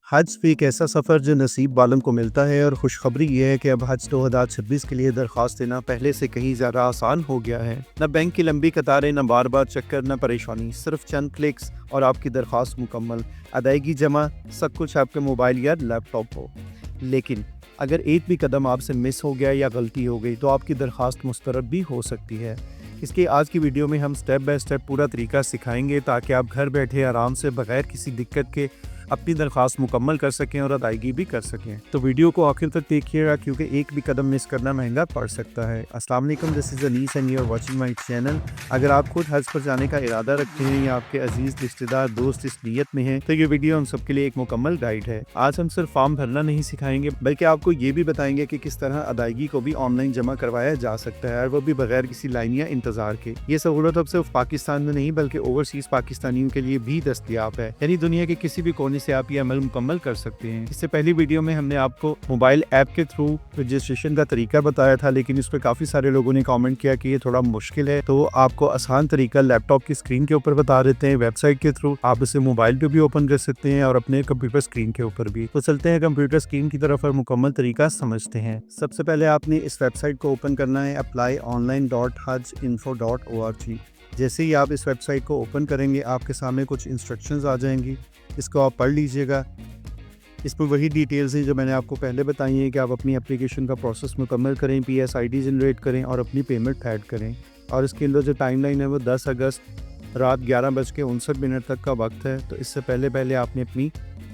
हज भी एक ऐसा सफ़र जो नसीब वालों को मिलता है और खुशखबरी ये है कि अब हज 2026 के लिए दरख्वास्त देना पहले से कहीं ज़्यादा आसान हो गया है। न बैंक की लंबी कतारें, न बार बार चक्कर, न परेशानी, सिर्फ चंद क्लिक्स और आपकी दरख्वास्त मुकम्मल, अदायगी जमा, सब कुछ आपके मोबाइल या लैपटॉप हो। लेकिन अगर एक भी कदम आपसे मिस हो गया या गलती हो गई तो आपकी दरख्वास्त मुस्तरद भी हो सकती है। इसके आज की वीडियो में हम स्टेप बाय स्टेप पूरा तरीका सिखाएंगे ताकि आप घर बैठे आराम से बगैर किसी दिक्कत के अपनी दरख्वास्त मुकम्मल कर सकें और अदायगी भी कर सकें। तो वीडियो को आखिर तक देखिएगा क्योंकि एक भी कदम मिस करना महंगा पड़ सकता है। अस्सलाम वालेकुम, this is Anees and you are watching my channel. अगर आप खुद हज पर जाने का इरादा रखते हैं या आपके अजीज रिश्तेदार दोस्त इस नीयत में हैं तो ये वीडियो हम सबके लिए एक मुकम्मल गाइड है। आज हम सिर्फ फॉर्म भरना नहीं सिखाएंगे बल्कि आपको ये भी बताएंगे कि किस तरह अदायगी को भी ऑनलाइन जमा करवाया जा सकता है और वो भी बगैर किसी लाइन या इंतजार के। ये सहूलत अब सिर्फ पाकिस्तान में नहीं बल्कि ओवरसीज पाकिस्तानियों के लिए भी दस्तयाब है, यानी दुनिया के किसी भी कोने से आप ये अमल मुकम्मल कर सकते हैं। इससे पहली वीडियो में हमने आपको मोबाइल ऐप के थ्रू रजिस्ट्रेशन का तरीका बताया था, लेकिन इस पर काफी सारे लोगों ने कमेंट किया कि ये थोड़ा मुश्किल है, तो आपको आसान तरीका लैपटॉप की स्क्रीन के ऊपर बता देते हैं। वेबसाइट के थ्रू आप इसे मोबाइल पे भी ओपन कर सकते हैं और अपने कंप्यूटर स्क्रीन के ऊपर भी। तो चलते हैं कंप्यूटर स्क्रीन की तरफ और मुकम्मल तरीका समझते हैं। सबसे पहले आपने इस वेबसाइट को ओपन करना है applyonline.hajinfo.org। जैसे ही आप इस वेबसाइट को ओपन करेंगे आपके सामने कुछ इंस्ट्रक्शंस आ जाएंगी, इसको आप पढ़ लीजिएगा। इस पर वही डिटेल्स हैं जो मैंने आपको पहले बताई हैं कि आप अपनी एप्लीकेशन का प्रोसेस मुकम्मल करें, PSID जनरेट करें और अपनी पेमेंट ऐड करें। और इसके अंदर जो टाइमलाइन है वो 10 अगस्त रात 11:59 तक का वक्त है। तो इससे पहले आपने अपनी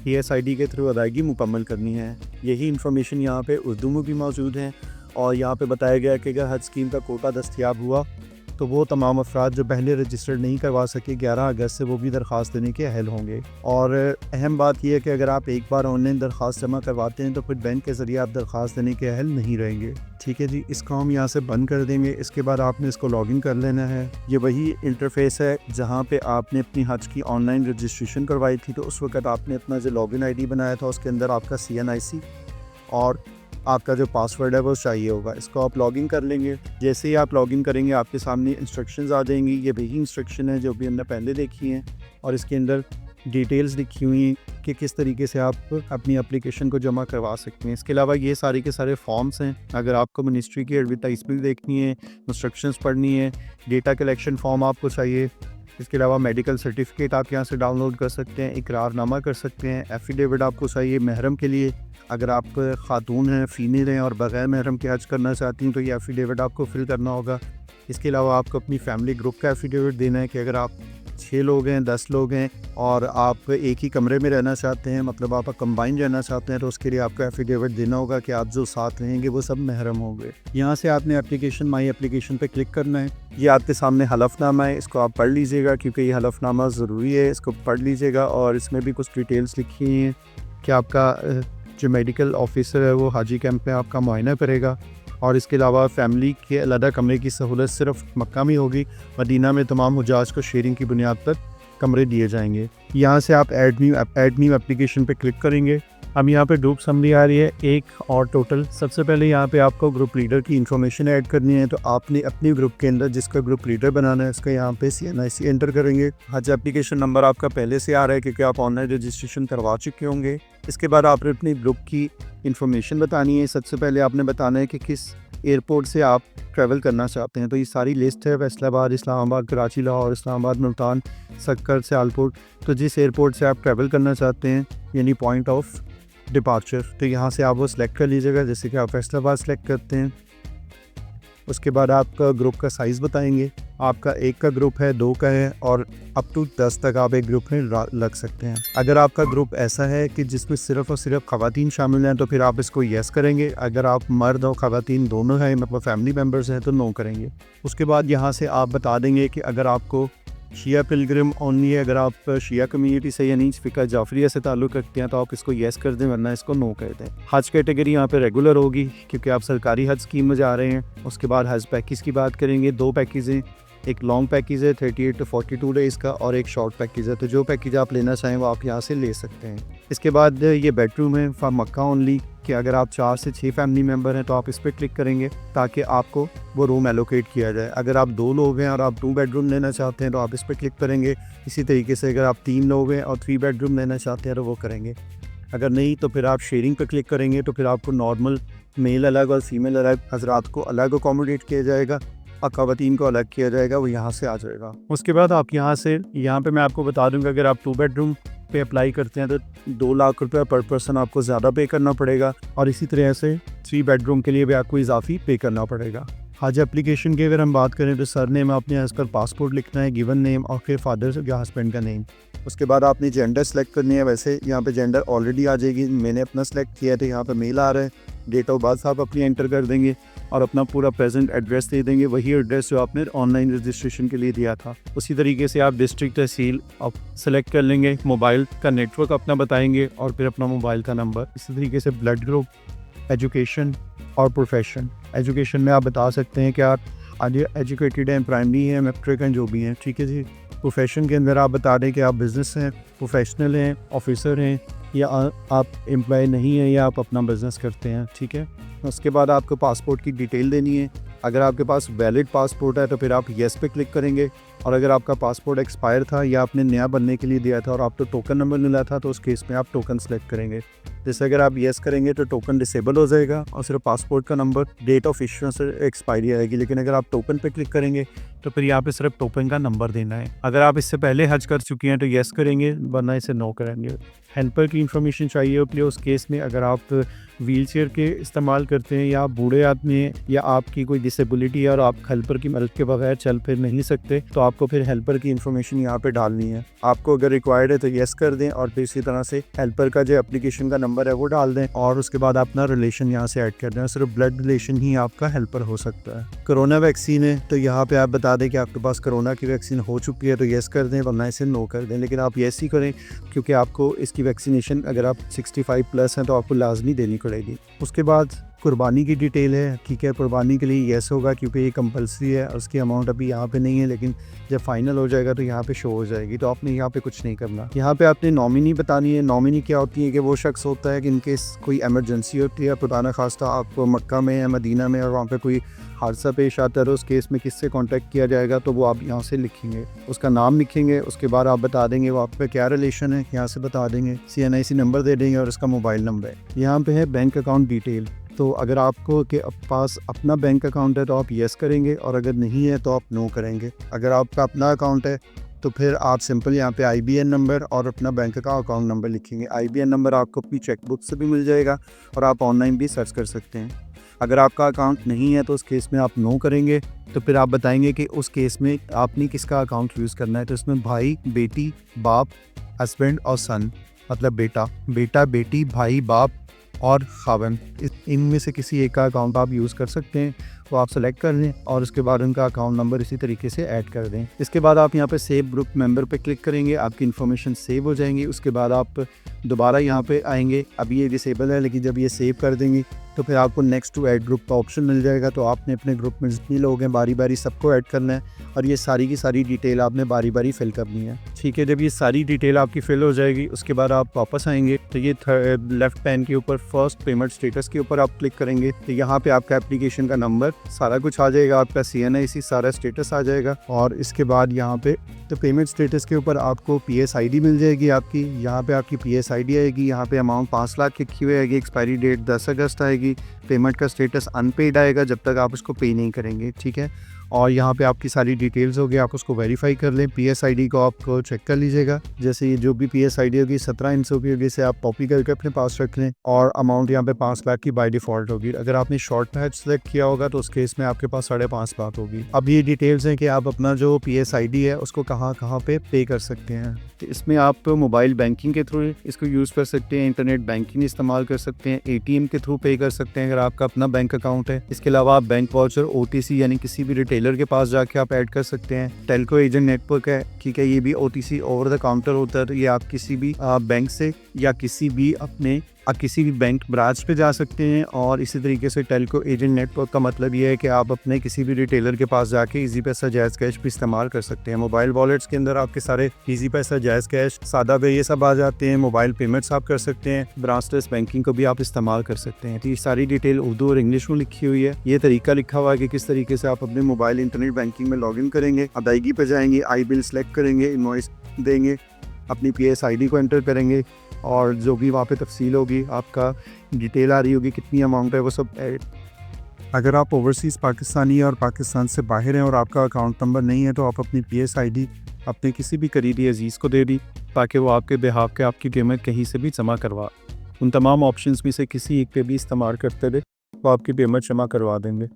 PSID के थ्रू अदायगी मुकम्मल करनी है। यही इन्फॉर्मेशन यहाँ पे उर्दू में भी मौजूद है और यहाँ पे बताया गया कि अगर हज स्कीम का कोटा दस्तयाब हुआ तो वो तमाम अफराद जो पहले रजिस्टर्ड नहीं करवा सके 11 अगस्त से वो भी दरख्वास्त देने के अहल होंगे। और अहम बात यह है कि अगर आप एक बार ऑनलाइन दरख्वास्त जमा करवाते हैं तो फिर बैंक के ज़रिए आप दरख्वास्त देने के अहल नहीं रहेंगे। ठीक है जी, इसको हम यहाँ से बंद कर देंगे। इसके बाद आपने इसको लॉगिन कर लेना है। ये वही इंटरफेस है जहाँ पे आपने अपनी हज की ऑनलाइन रजिस्ट्रेशन करवाई थी, तो उस वक्त आपने अपना जो लॉगिन ID बनाया था उसके अंदर आपका CNIC और आपका जो पासवर्ड है वो चाहिए होगा। इसको आप लॉगिन कर लेंगे। जैसे ही आप लॉगिन करेंगे आपके सामने इंस्ट्रक्शंस आ जाएंगी। ये वही इंस्ट्रक्शन है जो भी हमने पहले देखी हैं और इसके अंदर डिटेल्स लिखी हुई हैं कि किस तरीके से आप अपनी एप्लीकेशन को जमा करवा सकते हैं। इसके अलावा ये सारे के सारे फॉर्म्स हैं। अगर आपको मिनिस्ट्री की एडवर्टाइजमेंट देखनी है, इंस्ट्रक्शंस पढ़नी है, डेटा कलेक्शन फॉर्म आपको चाहिए। इसके अलावा मेडिकल सर्टिफिकेट आप यहाँ से डाउनलोड कर सकते हैं, इकरारनामा कर सकते हैं, एफिडेविट आपको चाहिए महरम के लिए। अगर आप खातून हैं, फीमेल हैं और बग़ैर महरम के हज करना चाहती हैं तो ये एफिडेविट आपको फिल करना होगा। इसके अलावा आपको अपनी फैमिली ग्रुप का एफिडेविट देना है कि अगर आप 6 लोग हैं, 10 लोग हैं और आप एक ही कमरे में रहना चाहते हैं, मतलब आप कंबाइन रहना चाहते हैं, तो उसके लिए आपको एफिडेविट देना होगा कि आप जो साथ रहेंगे वो सब महरम होंगे। यहाँ से आपने एप्लीकेशन माई एप्लीकेशन पे क्लिक करना है। ये आपके सामने हलफनामा है, इसको आप पढ़ लीजिएगा क्योंकि ये हलफनामा ज़रूरी है। इसको पढ़ लीजिएगा और इसमें भी कुछ डिटेल्स लिखी हैं कि आपका जो मेडिकल ऑफिसर है वो हाजी कैंप में आपका मुआयना करेगा। और इसके अलावा फैमिली के अलग कमरे की सहूलत सिर्फ मक्का में होगी। मदीना में तमाम हुजाज को शेयरिंग की बुनियाद पर कमरे दिए जाएंगे। यहाँ से आप ऐड न्यू एप्लीकेशन पे क्लिक करेंगे। अब यहाँ पे ग्रुप समरी आ रही है, एक और टोटल। सबसे पहले यहाँ पे आपको ग्रुप लीडर की इंफॉर्मेशन ऐड करनी है, तो आपने अपने ग्रुप के अंदर जिसका ग्रुप लीडर बनाना है उसका यहाँ पे CNIC एंटर करेंगे। हज एप्लीकेशन नंबर आपका पहले से आ रहा है क्योंकि आप ऑनलाइन रजिस्ट्रेशन करवा चुके होंगे। इसके बाद आपने अपने ग्रुप की इंफॉर्मेशन बतानी है। सबसे पहले आपने बताना है कि किस एयरपोर्ट से आप ट्रैवल करना चाहते हैं, तो ये सारी लिस्ट है, फैसलाबाद, इस्लामाबाद, कराची, लाहौर, इस्लामाबाद, मुल्तान, सक्कर, सियालकोट। तो जिस एयरपोर्ट से आप ट्रैवल करना चाहते हैं यानी पॉइंट ऑफ डिपार्चर, तो यहाँ से आप वो सिलेक्ट कर लीजिएगा। जैसे कि आप फैसलाबाद सेलेक्ट करते हैं। उसके बाद आपका ग्रुप का साइज़ बताएंगे। आपका 1 का ग्रुप है, 2 का है और अप टू 10 तक आप एक ग्रुप में लग सकते हैं। अगर आपका ग्रुप ऐसा है कि जिसमें सिर्फ और सिर्फ ख़वातीन शामिल हैं तो फिर आप इसको येस करेंगे। अगर आप मर्द और ख़वातीन दोनों हैं, मतलब फैमिली मेम्बर्स हैं, तो नो करेंगे। उसके बाद यहाँ से आप बता देंगे कि अगर आपको शिया पिलग्रिम ओनली है, अगर आप शिया कम्युनिटी से यानी फ़िका जाफरिया से ताल्लुक़ रखते हैं तो आप इसको येस कर दें, वरना इसको नो कर दें। हज कैटेगरी यहाँ पे रेगुलर होगी क्योंकि आप सरकारी हज स्कीम में जा रहे हैं। उसके बाद हज पैकेज की बात करेंगे। 2 पैकेज हैं, एक लॉन्ग पैकेज है 38 to 42 डेज़ का और एक शॉर्ट पैकेज है। तो जो पैकेज आप लेना चाहें वो आप यहाँ से ले सकते हैं। इसके बाद ये बेडरूम है फॉर मक्का ओनली कि अगर आप 4 से 6 फैमिली मेम्बर हैं तो आप इस पर क्लिक करेंगे ताकि आपको वो रूम एलोकेट किया जाए। अगर आप 2 लोग हैं और आप 2 बेडरूम लेना चाहते हैं तो आप इस पर क्लिक करेंगे। इसी तरीके से अगर आप 3 लोग हैं और 3 बेडरूम लेना चाहते हैं तो वो करेंगे। अगर नहीं तो फिर आप शेयरिंग पर क्लिक करेंगे तो फिर आपको नॉर्मल मेल अलग और फीमेल अलग हजरात को अलग अकोमोडेट किया जाएगा और ख़वातीन को अलग किया जाएगा, वो यहाँ से आ जाएगा। उसके बाद आप यहाँ पे मैं आपको बता दूँगा, अगर आप 2 बेडरूम पे अप्लाई करते हैं तो 2 लाख रुपये पर पर्सन आपको ज़्यादा पे करना पड़ेगा और इसी तरह से 3 बेडरूम के लिए भी आपको इजाफी पे करना पड़ेगा। आज एप्लीकेशन की अगर हम बात करें तो सर नेम आपने एज़ पर पासपोर्ट लिखना है, गिवन नेम और फिर फादर या हस्बैंड का नेम। उसके बाद आपने जेंडर सेलेक्ट करनी है। वैसे यहाँ पे जेंडर ऑलरेडी आ जाएगी, मैंने अपना सेलेक्ट किया है तो यहाँ पे मेल आ रहा है। डेट ऑफ बर्थ आप अपनी एंटर कर देंगे और अपना पूरा प्रेजेंट एड्रेस दे देंगे, वही एड्रेस जो आपने ऑनलाइन रजिस्ट्रेशन के लिए दिया था। उसी तरीके से आप डिस्ट्रिक्ट तहसील आप सेलेक्ट कर लेंगे, मोबाइल का नेटवर्क अपना बताएंगे और फिर अपना मोबाइल का नंबर। इसी तरीके से ब्लड ग्रुप, एजुकेशन और प्रोफेशन। एजुकेशन में आप बता सकते हैं कि आप आज एजुकेटेड हैं, प्राइमरी हैं, मैट्रिक हैं, जो भी हैं, ठीक है जी। प्रोफेशन के अंदर आप बता दें कि आप बिज़नेस हैं, प्रोफेशनल हैं, ऑफिसर हैं या आप एम्प्लॉय नहीं हैं या आप अपना बिज़नेस करते हैं, ठीक है। उसके बाद आपको पासपोर्ट की डिटेल देनी है। अगर आपके पास वैलिड पासपोर्ट है तो फिर आप येस पे क्लिक करेंगे और अगर आपका पासपोर्ट एक्सपायर था या आपने नया बनने के लिए दिया था और आपको टोकन नंबर मिला था तो उस केस में आप टोकन सेलेक्ट करेंगे। जैसे अगर आप येस करेंगे तो टोकन डिसेबल हो जाएगा और सिर्फ पासपोर्ट का number date of issuance expiry आएगी, लेकिन अगर आप टोकन पे क्लिक करेंगे तो फिर यहाँ पे सिर्फ टोकन का नंबर देना है। अगर आप इससे पहले हज कर चुके हैं तो येस करेंगे, वरना इसे नो करेंगे। हेल्पर की इन्फॉर्मेशन चाहिए होती है उस केस में अगर आप व्हील चेयर के इस्तेमाल करते हैं या आप बूढ़े आदमी हैं या आपकी कोई डिसेबिलिटी है और आप हेल्पर की मदद के बगैर चल फिर नहीं सकते तो आपको फिर हेल्पर की इन्फॉर्मेशन यहाँ पे डालनी है। आपको अगर रिक्वायर्ड है तो येस कर दें और फिर इसी तरह से हेल्पर का जो एप्लीकेशन का नंबर है वो डाल दें और उसके बाद अपना रिलेशन यहाँ से ऐड कर दें। सिर्फ ब्लड रिलेशन ही आपका हेल्पर हो सकता है। कोरोना वैक्सीन है तो यहाँ पे आप बता दें कि आपके पास कोरोना की वैक्सीन हो चुकी है तो येस कर दें, वरना इसे नो कर दें। लेकिन आप येस ही करें क्योंकि आपको इसकी वैक्सीनेशन अगर आप 65 प्लस हैं तो आपको लाजमी देनी पड़ेगी। उसके बाद कुर्बानी की डिटेल है, ठीक है। कुर्बानी के लिए येस होगा क्योंकि ये कंपलसरी है। उसकी अमाउंट अभी यहाँ पे नहीं है, लेकिन जब फाइनल हो जाएगा तो यहाँ पे शो हो जाएगी, तो आपने यहाँ पे कुछ नहीं करना। यहाँ पे आपने नॉमिनी बतानी है। नॉमिनी क्या होती है कि वो शख्स होता है कि इनके कोई एमरजेंसी होती है, खुदा न खास्ता आपको मक्का में या मदीना में और वहाँ पे कोई हादसा पेश आता है, उस केस में किससे कांटेक्ट किया जाएगा तो वो आप यहाँ से लिखेंगे, उसका नाम लिखेंगे। उसके बाद आप बता देंगे वो आपका क्या रिलेशन है, यहाँ से बता देंगे। CNIC नंबर दे देंगे और उसका मोबाइल नंबर। यहाँ पे है बैंक अकाउंट डिटेल। तो अगर आपको के पास अपना बैंक अकाउंट है तो आप येस करेंगे और अगर नहीं है तो आप नो करेंगे। अगर आपका अपना अकाउंट है तो फिर आप सिंपल यहाँ पे IBN नंबर और अपना बैंक का अकाउंट नंबर लिखेंगे। IBN नंबर आपको अपनी चेकबुक से भी मिल जाएगा और आप ऑनलाइन भी सर्च कर सकते हैं। अगर आपका अकाउंट नहीं है तो उस केस में आप नो करेंगे। तो फिर आप बताएंगे कि उस केस में आपने किसका अकाउंट यूज़ करना है। तो इसमें भाई, बेटी, बाप, हस्बैंड और सन, मतलब बेटा, बेटी, भाई, बाप और खावन, इनमें से किसी एक का अकाउंट आप यूज़ कर सकते हैं। वो आप सेलेक्ट कर लें और उसके बाद उनका अकाउंट नंबर इसी तरीके से ऐड कर दें। इसके बाद आप यहाँ पे सेव ग्रुप मेंबर पे क्लिक करेंगे, आपकी इन्फॉर्मेशन सेव हो जाएंगी। उसके बाद आप दोबारा यहाँ पे आएंगे। अभी ये डिसेबल है, लेकिन जब ये सेव कर देंगे तो फिर आपको नेक्स्ट टू ऐड ग्रुप का ऑप्शन मिल जाएगा। तो आपने अपने ग्रुप में जितने लोग हैं बारी बारी सबको ऐड करना है और ये सारी की सारी डिटेल आपने बारी बारी फिल करनी है, ठीक है। जब ये सारी डिटेल आपकी फिल हो जाएगी उसके बाद आप वापस आएंगे तो ये लेफ्ट पैन के ऊपर फर्स्ट पेमेंट स्टेटस के ऊपर आप क्लिक करेंगे तो यहाँ पे आपका एप्लीकेशन का नंबर सारा कुछ आ जाएगा, आपका CNIC सारा स्टेटस आ जाएगा। और इसके बाद यहाँ पे तो पेमेंट स्टेटस के ऊपर आपको PSID मिल जाएगी आपकी। यहाँ पे आपकी PSID आएगी। यहाँ पे अमाउंट 5 लाख लिखी हुई आएगी। एक्सपायरी डेट 10 अगस्त आएगी। पेमेंट का स्टेटस अनपेड आएगा जब तक आप उसको पे नहीं करेंगे, ठीक है। और यहाँ पे आपकी सारी डिटेल्स होगी, आप उसको वेरीफाई कर लें। PSID को आपको चेक कर लीजिएगा। जैसे ये जो भी PSID होगी 17 इंच की होगी, इसे आप कॉपी करके अपने पास रख लें। और अमाउंट यहाँ पे 5 लाख की बाय डिफ़ॉल्ट होगी। अगर आपने शॉर्ट मैच सेलेक्ट किया होगा तो उस केस में आपके पास 5.5 लाख होगी। अब ये डिटेल्स हैं कि आप अपना जो PSID है उसको कहाँ पे कर सकते हैं। तो इसमें आप मोबाइल बैंकिंग के थ्रू इसको यूज़ कर सकते हैं, इंटरनेट बैंकिंग इस्तेमाल कर सकते हैं, ATM के थ्रू पे कर सकते हैं अगर आपका अपना बैंक अकाउंट है। इसके अलावा आप बैंक वाउचर, OTC यानी किसी भी रिटेलर के पास जाके आप ऐड कर सकते हैं। टेलको एजेंट नेटवर्क है, ठीक है। ये भी OTC ओवर द काउंटर होता है। तो ये आप किसी भी बैंक से या किसी भी बैंक ब्रांच पे जा सकते हैं। और इसी तरीके से टेलको एजेंट नेटवर्क का मतलब ये है कि आप अपने किसी भी रिटेलर के पास जाके इजी पैसा, जायज़ कैश भी इस्तेमाल कर सकते हैं। मोबाइल वॉलेट्स के अंदर आपके सारे इजी पैसा, जायज़ कैश, सादा पे ये सब आ जाते हैं। मोबाइल पेमेंट्स आप कर सकते हैं। ब्रांचलेस बैंकिंग को भी आप इस्तेमाल कर सकते हैं। तो ये सारी डिटेल उर्दू और इंग्लिश में लिखी हुई है। ये तरीका लिखा हुआ है कि किस तरीके से आप अपने मोबाइल इंटरनेट बैंकिंग में लॉगिन करेंगे, अदायगी पे जाएंगे, आई बिल सेलेक्ट करेंगे, इनवॉइस देंगे, अपनी PSID को एंटर करेंगे, और जो भी वहाँ पे तफसील होगी, आपका डिटेल आ रही होगी, कितनी अमाउंट है, वो सब ऐड। अगर आप ओवरसीज़ पाकिस्तानी और पाकिस्तान से बाहर हैं और आपका अकाउंट नंबर नहीं है, तो आप अपनी PSID अपने किसी भी करीबी अजीज़ को दे दी, ताकि वो आपके बिहाफ के आपकी पेमेंट कहीं से भी जमा करवा। उन तमाम ऑप्शंस में से किसी एक पे भी इस्तेमाल करते रहे, तो आपकी पेमेंट जमा करवा देंगे।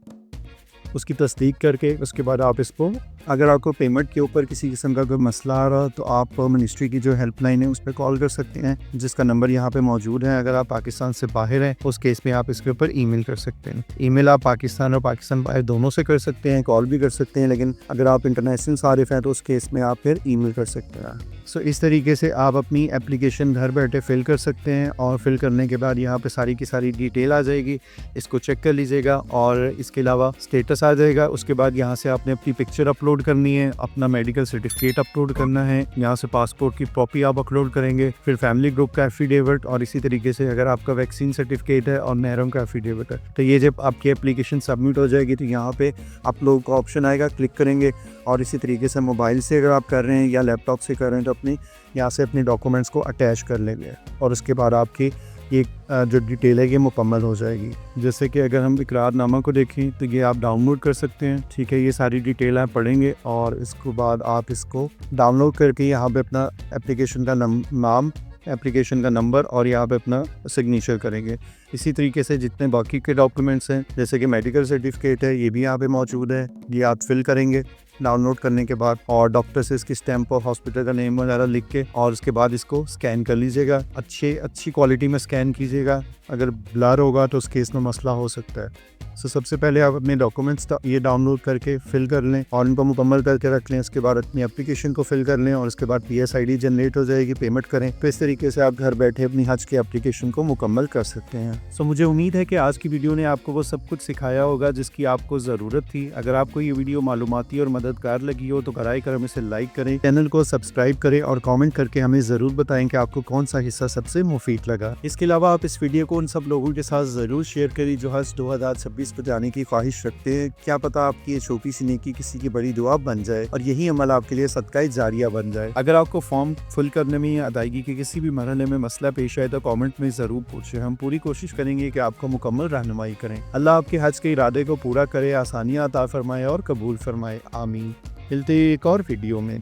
उसकी तस्दीक करके उसके बाद आप इसको, अगर आपको पेमेंट के ऊपर किसी किस्म का कोई मसला आ रहा तो आप मिनिस्ट्री की जो हेल्पलाइन है उस पर कॉल कर सकते हैं, जिसका नंबर यहाँ पे मौजूद है। अगर आप पाकिस्तान से बाहर हैं उस केस में आप इसके ऊपर ईमेल कर सकते हैं। ईमेल आप पाकिस्तान और पाकिस्तान बाहर दोनों से कर सकते हैं, कॉल भी कर सकते हैं, लेकिन अगर आप इंटरनेशनल सारिफ हैं तो उस केस में आप फिर ईमेल कर सकते हैं। सो इस तरीके से आप अपनी एप्लीकेशन घर बैठे फ़िल कर सकते हैं, और फिल करने के बाद यहाँ पे सारी की सारी डिटेल आ जाएगी, इसको चेक कर लीजिएगा। और इसके अलावा स्टेटस आ जाएगा। उसके बाद यहाँ से आपने अपनी पिक्चर अपलोड करनी है, अपना मेडिकल सर्टिफिकेट अपलोड करना है, यहाँ से पासपोर्ट की कॉपी आप अपलोड करेंगे, फिर फैमिली ग्रुप का एफिडेविट, और इसी तरीके से अगर आपका वैक्सीन सर्टिफिकेट है और महरम का एफिडेविट है, तो ये जब आपकी एप्लीकेशन सबमिट हो जाएगी तो यहाँ पे अपलोड का ऑप्शन आएगा, क्लिक करेंगे। और इसी तरीके से मोबाइल से अगर आप कर रहे हैं या लैपटॉप से कर रहे हैं तो अपनी यहाँ से अपने डॉक्यूमेंट्स को अटैच कर लेंगे, और उसके बाद आपकी ये जो डिटेल है ये मुकम्मल हो जाएगी। जैसे कि अगर हम इकरारनामा को देखें तो ये आप डाउनलोड कर सकते हैं, ठीक है। ये सारी डिटेल आप पढ़ेंगे और इसके बाद आप इसको डाउनलोड करके यहाँ पे अपना एप्लीकेशन का नाम, एप्लीकेशन का नंबर और यहाँ पे अपना सिग्नेचर करेंगे। इसी तरीके से जितने बाकी के डॉक्यूमेंट्स हैं, जैसे कि मेडिकल सर्टिफिकेट है, ये भी यहाँ पे मौजूद है, ये आप फिल करेंगे डाउनलोड करने के बाद, और डॉक्टर से इसकी स्टैम्प और हॉस्पिटल का नेम वगैरह लिख के, और उसके बाद इसको स्कैन कर लीजिएगा। अच्छी क्वालिटी में स्कैन कीजिएगा, अगर ब्लर होगा तो उस केस में मसला हो सकता है। सो सबसे पहले आप अपने डॉक्यूमेंट्स ये डाउनलोड करके फिल कर लें और इनको मुकम्मल करके रख लें। उसके बाद अपनी एप्लीकेशन को फिल कर लें और उसके बाद PSID जनरेट हो जाएगी, पेमेंट करें। तो इस तरीके से आप घर बैठे अपनी हज की एप्लीकेशन को मुकम्मल कर सकते हैं। सो मुझे उम्मीद है कि आज की वीडियो ने आपको वो सब कुछ सिखाया होगा जिसकी आपको ज़रूरत थी। अगर आपको ये वीडियो मालूमाती और मददगार लगी हो तो बराए करम इसे लाइक करें, चैनल को सब्सक्राइब करें और कॉमेंट करके हमें ज़रूर बताएं कि आपको कौन सा हिस्सा सबसे मुफीद लगा। इसके अलावा आप इस वीडियो को उन सब लोगों के साथ ज़रूर शेयर करें जो हज 2026 पर जाने की ख्वाहिश रखते हैं। क्या पता आपकी ये छोटी सी नेकी किसी की बड़ी दुआ बन जाए और यही अमल आपके लिए सदका जारिया बन जाए। अगर आपको फॉर्म फिल करने में या अदायगी के किसी भी मरहले में मसला पेश आए तो कमेंट में ज़रूर पूछें। हम पूरी कोशिश करेंगे कि आपको मुकम्मल रहनुमाई करें। अल्लाह आपके हज के इरादे को पूरा करे, आसानियाँ अता फरमाए और कबूल फरमाए। आमीन। मिलते एक और वीडियो में।